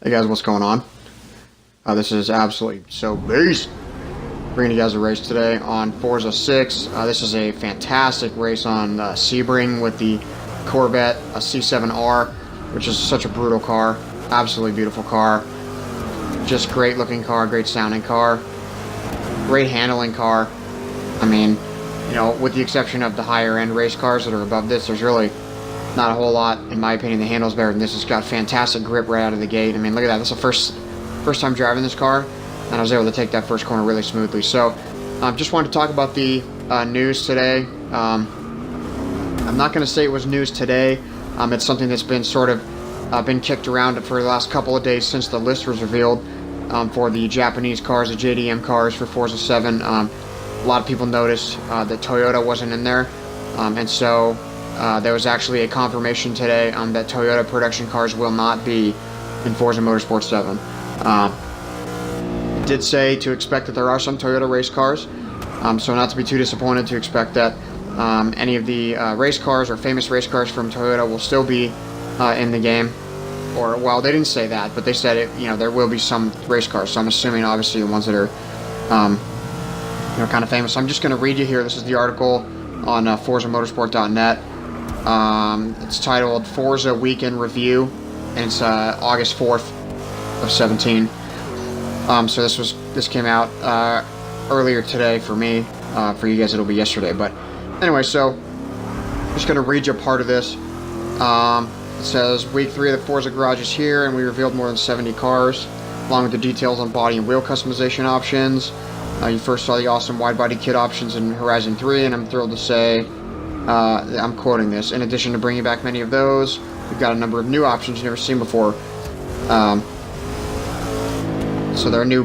Hey guys, what's going on? This is absolutely so beast. Bringing you guys a race today on Forza 6. This is a fantastic race on Sebring with the Corvette C7R, which is such a brutal car. Absolutely beautiful car. Just great looking car, great sounding car. Great handling car. I mean, with the exception of the higher end race cars that are above this, there's really not a whole lot, in my opinion. The handles better than this. It's got fantastic grip right out of the gate. I mean, look at that. That's the first time driving this car, and I was able to take that first corner really smoothly. So, just wanted to talk about the news today. I'm not going to say it was news today. It's something that's been sort of been kicked around for the last couple of days since the list was revealed for the Japanese cars, the JDM cars for Forza 7. A lot of people noticed that Toyota wasn't in there, and so there was actually a confirmation today that Toyota production cars will not be in Forza Motorsport 7. It did say to expect that there are some Toyota race cars, so not to be too disappointed to expect that any of the race cars or famous race cars from Toyota will still be in the game. Or, well, they didn't say that, but they said it. There will be some race cars. So I'm assuming, obviously, the ones that are, kind of famous. So I'm just going to read you here. This is the article on ForzaMotorsport.net. It's titled Forza Weekend Review, and it's August 4th of 17. So this came out earlier today for me. For you guys, it'll be yesterday. But anyway, so I'm just going to read you a part of this. It says, Week 3 of the Forza Garage is here, and we revealed more than 70 cars, along with the details on body and wheel customization options. You first saw the awesome wide-body kit options in Horizon 3, and I'm thrilled to say, I'm quoting this, in addition to bringing back many of those, we've got a number of new options you've never seen before. So they're new,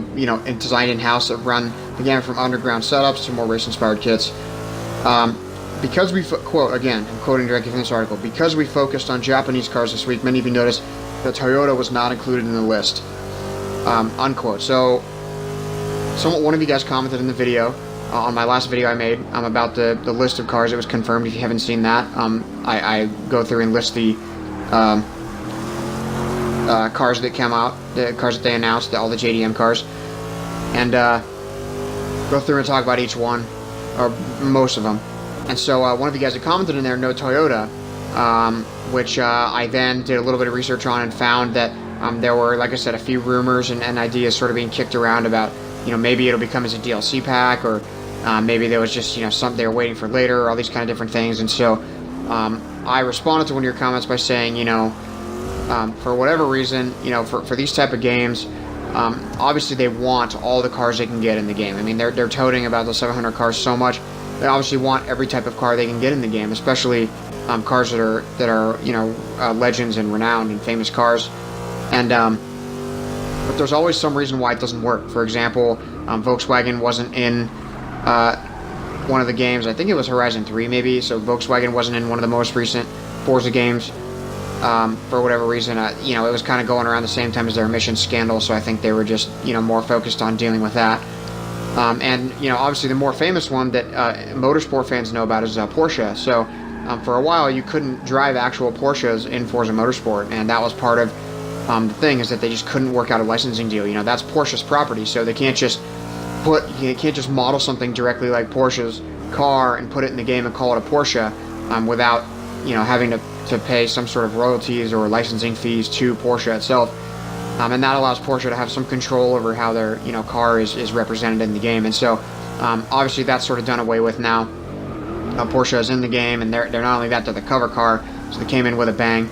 designed in-house that run the gamut from underground setups to more race-inspired kits. Because we, quote, again, I'm quoting directly from this article, because we focused on Japanese cars this week, many of you noticed that Toyota was not included in the list, unquote. So, one of you guys commented in the video, on my last video I made, about the list of cars that was confirmed. If you haven't seen that, I go through and list the cars that came out, the cars that they announced, all the JDM cars, and go through and talk about each one, or most of them. And so one of you guys that commented in there, no Toyota, which I then did a little bit of research on and found that there were, like I said, a few rumors and ideas sort of being kicked around about, maybe it'll become as a DLC pack, or maybe there was just, something they were waiting for later, or all these kind of different things. And so I responded to one of your comments by saying, for whatever reason, for these type of games, obviously they want all the cars they can get in the game. I mean, they're toting about the 700 cars so much. They obviously want every type of car they can get in the game, especially cars that are legends and renowned and famous cars. And but there's always some reason why it doesn't work. For example, Volkswagen wasn't in one of the games. I think it was Horizon 3 maybe. So Volkswagen wasn't in one of the most recent Forza games for whatever reason. It was kind of going around the same time as their emissions scandal. So I think they were just more focused on dealing with that. And obviously the more famous one that motorsport fans know about is Porsche. So for a while you couldn't drive actual Porsches in Forza Motorsport, and that was part of the thing, is that they just couldn't work out a licensing deal. That's Porsche's property, so they can't just model something directly like Porsche's car and put it in the game and call it a Porsche without having to pay some sort of royalties or licensing fees to Porsche itself. And that allows Porsche to have some control over how their car is represented in the game. And so obviously that's sort of done away with now. Porsche is in the game, and they're not only that, they're the cover car, so they came in with a bang.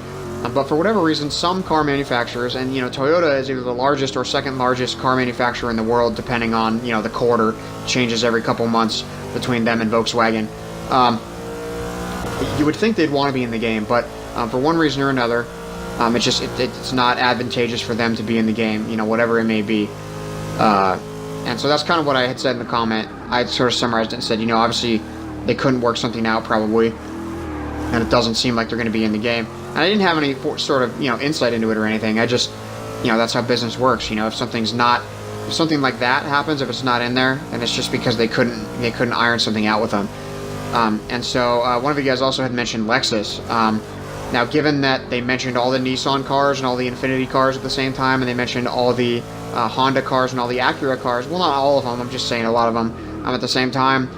But for whatever reason, some car manufacturers, and Toyota is either the largest or second largest car manufacturer in the world, depending on the quarter, changes every couple months between them and Volkswagen. You would think they'd want to be in the game, but for one reason or another, it's not advantageous for them to be in the game, whatever it may be. And so that's kind of what I had said in the comment. I had sort of summarized it and said, obviously they couldn't work something out probably, and it doesn't seem like they're going to be in the game. And I didn't have any sort of, insight into it or anything. I just, that's how business works. If something like that happens, if it's not in there, then it's just because they couldn't iron something out with them. And so one of you guys also had mentioned Lexus. Now, given that they mentioned all the Nissan cars and all the Infiniti cars at the same time, and they mentioned all the Honda cars and all the Acura cars, well, not all of them, I'm just saying a lot of them at the same time,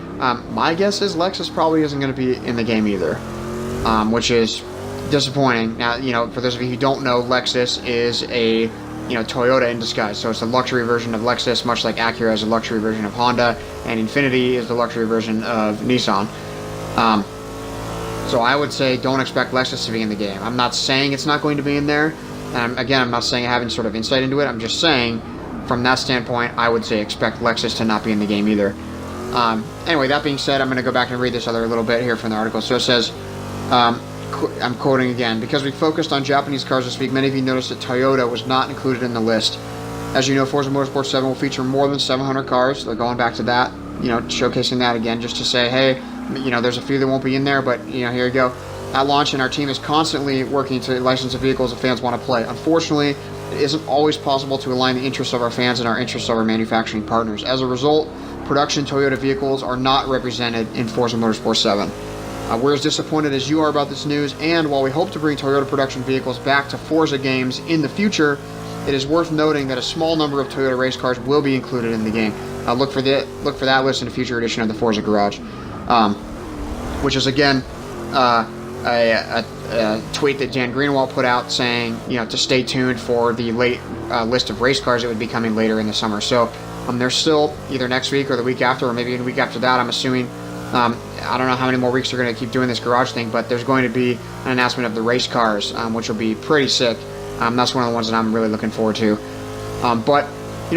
my guess is Lexus probably isn't going to be in the game either, which is disappointing. Now, for those of you who don't know, Lexus is a Toyota in disguise. So it's a luxury version of Lexus, much like Acura is a luxury version of Honda, and Infiniti is the luxury version of Nissan. So I would say don't expect Lexus to be in the game. I'm not saying it's not going to be in there, and again, I'm not saying I have any sort of insight into it. I'm just saying, from that standpoint, I would say expect Lexus to not be in the game either. Anyway, that being said, I'm going to go back and read this other little bit here from the article. So it says, I'm quoting again, because we focused on Japanese cars this week, many of you noticed that Toyota was not included in the list. As you know, Forza Motorsport 7 will feature more than 700 cars. They're going back to that, showcasing that again, just to say, hey, there's a few that won't be in there, but, here you go. At launch, and our team is constantly working to license the vehicles that fans want to play. Unfortunately, it isn't always possible to align the interests of our fans and our interests of our manufacturing partners. As a result, production Toyota vehicles are not represented in Forza Motorsport 7. We're as disappointed as you are about this news, and while we hope to bring Toyota production vehicles back to Forza games in the future, it is worth noting that a small number of Toyota race cars will be included in the game. Look for that list in a future edition of the Forza Garage, which is again a tweet that Dan Greenwald put out saying to stay tuned for the late list of race cars that would be coming later in the summer. So there's still either next week or the week after, or maybe a week after that, I'm assuming. I don't know how many more weeks they're going to keep doing this garage thing, but there's going to be an announcement of the race cars, which will be pretty sick. That's one of the ones that I'm really looking forward to. But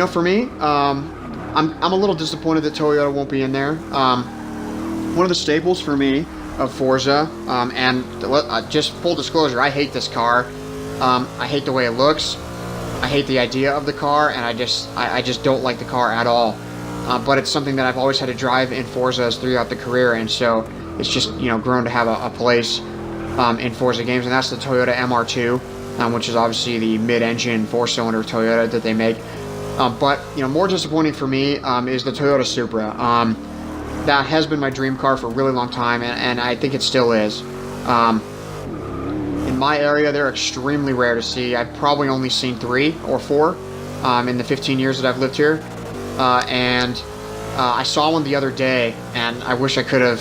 for me, I'm a little disappointed that Toyota won't be in there. One of the staples for me of Forza, and just full disclosure, I hate this car. I hate the way it looks. I hate the idea of the car, and I just don't like the car at all. But it's something that I've always had to drive in Forzas throughout the career, and so it's just grown to have a place in Forza games, and that's the Toyota MR2, which is obviously the mid-engine 4-cylinder Toyota that they make. But more disappointing for me is the Toyota Supra. That has been my dream car for a really long time, and I think it still is. In my area, they're extremely rare to see. I've probably only seen 3 or 4 in the 15 years that I've lived here. And I saw one the other day, and I wish I could have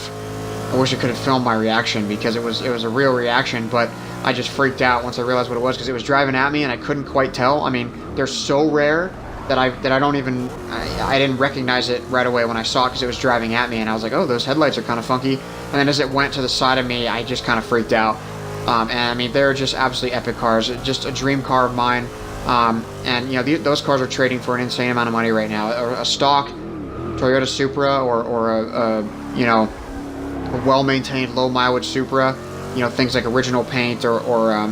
filmed my reaction, because it was a real reaction, but I just freaked out once I realized what it was, because it was driving at me and I couldn't quite tell. I mean, they're so rare that I didn't recognize it right away when I saw it, because it was driving at me, and I was like, oh, those headlights are kind of funky. And then as it went to the side of me, I just kind of freaked out. And I mean, they're just absolutely epic cars, just a dream car of mine. And those cars are trading for an insane amount of money right now. A stock Toyota Supra or a well-maintained, low-mileage Supra, things like original paint or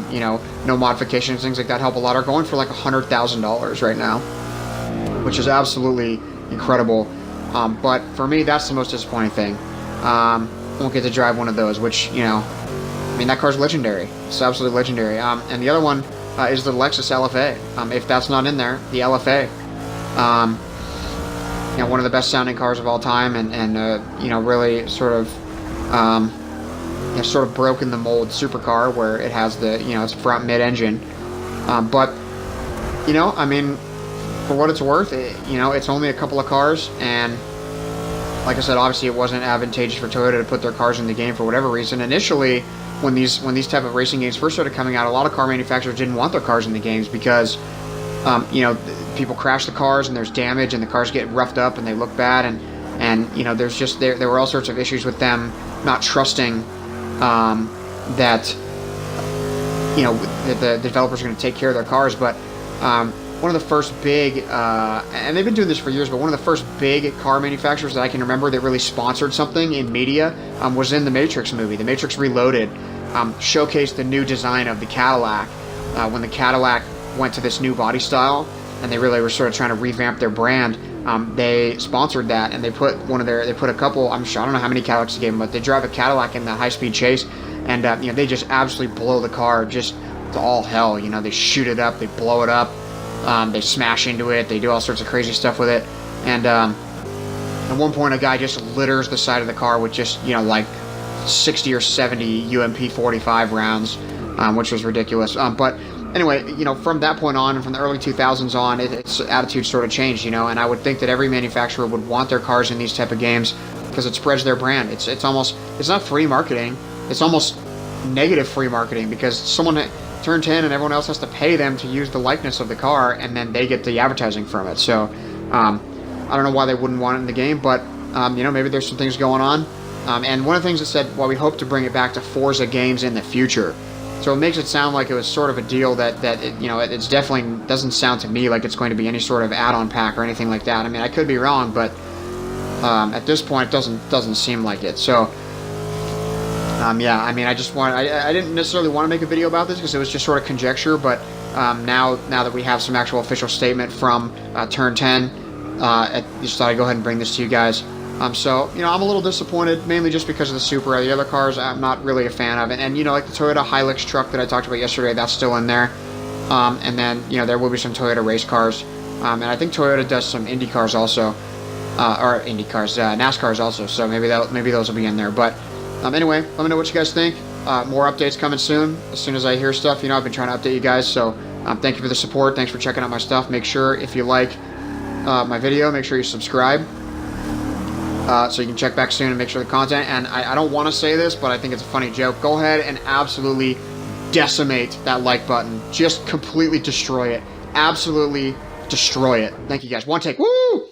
no modifications, things like that help a lot, are going for like $100,000 right now, which is absolutely incredible. But for me, that's the most disappointing thing. I won't get to drive one of those, which that car's legendary. It's absolutely legendary. And the other one is the Lexus LFA. If that's not in there, the LFA, one of the best sounding cars of all time, and really sort of broken the mold supercar, where it has the it's front mid engine, but for what it's worth, it's only a couple of cars, and like I said, obviously it wasn't advantageous for Toyota to put their cars in the game for whatever reason. Initially, when these type of racing games first started coming out, a lot of car manufacturers didn't want their cars in the games, because people crash the cars and there's damage and the cars get roughed up and they look bad, and there's just there were all sorts of issues with them not trusting that the developers are going to take care of their cars. But one of the first big, and they've been doing this for years, but one of the first big car manufacturers that I can remember that really sponsored something in media was in the Matrix movie. The Matrix Reloaded showcased the new design of the Cadillac, when the Cadillac went to this new body style, and they really were sort of trying to revamp their brand. They sponsored that, and they put a couple, I don't know how many Cadillacs they gave them, but they drive a Cadillac in the high-speed chase, and they just absolutely blow the car just to all hell. They shoot it up, they blow it up, they smash into it, they do all sorts of crazy stuff with it, and at one point a guy just litters the side of the car with just like 60 or 70 UMP 45 rounds, which was ridiculous. But anyway, from that point on, and from the early 2000s on, its attitude sort of changed, and I would think that every manufacturer would want their cars in these type of games because it spreads their brand. It's not free marketing. It's almost negative free marketing because someone turned 10 and everyone else has to pay them to use the likeness of the car, and then they get the advertising from it. So I don't know why they wouldn't want it in the game, but maybe there's some things going on. And one of the things that said, well, we hope to bring it back to Forza games in the future. So it makes it sound like it was sort of a deal that it's definitely doesn't sound to me like it's going to be any sort of add-on pack or anything like that. I mean, I could be wrong, but at this point, it doesn't seem like it. So yeah, I mean, I didn't necessarily want to make a video about this because it was just sort of conjecture, but now that we have some actual official statement from Turn 10, I just thought I'd go ahead and bring this to you guys. So, I'm a little disappointed, mainly just because of the Supra. The other cars I'm not really a fan of. And like the Toyota Hilux truck that I talked about yesterday, that's still in there. And then, there will be some Toyota race cars. And I think Toyota does some Indy cars also. Or Indy cars, NASCARs also. So maybe those will be in there. But anyway, let me know what you guys think. More updates coming soon. As soon as I hear stuff, I've been trying to update you guys. So thank you for the support. Thanks for checking out my stuff. Make sure, if you like my video, make sure you subscribe. So you can check back soon and make sure the content, and I don't want to say this, but I think it's a funny joke. Go ahead and absolutely decimate that like button. Just completely destroy it. Absolutely destroy it. Thank you guys. One take. Woo!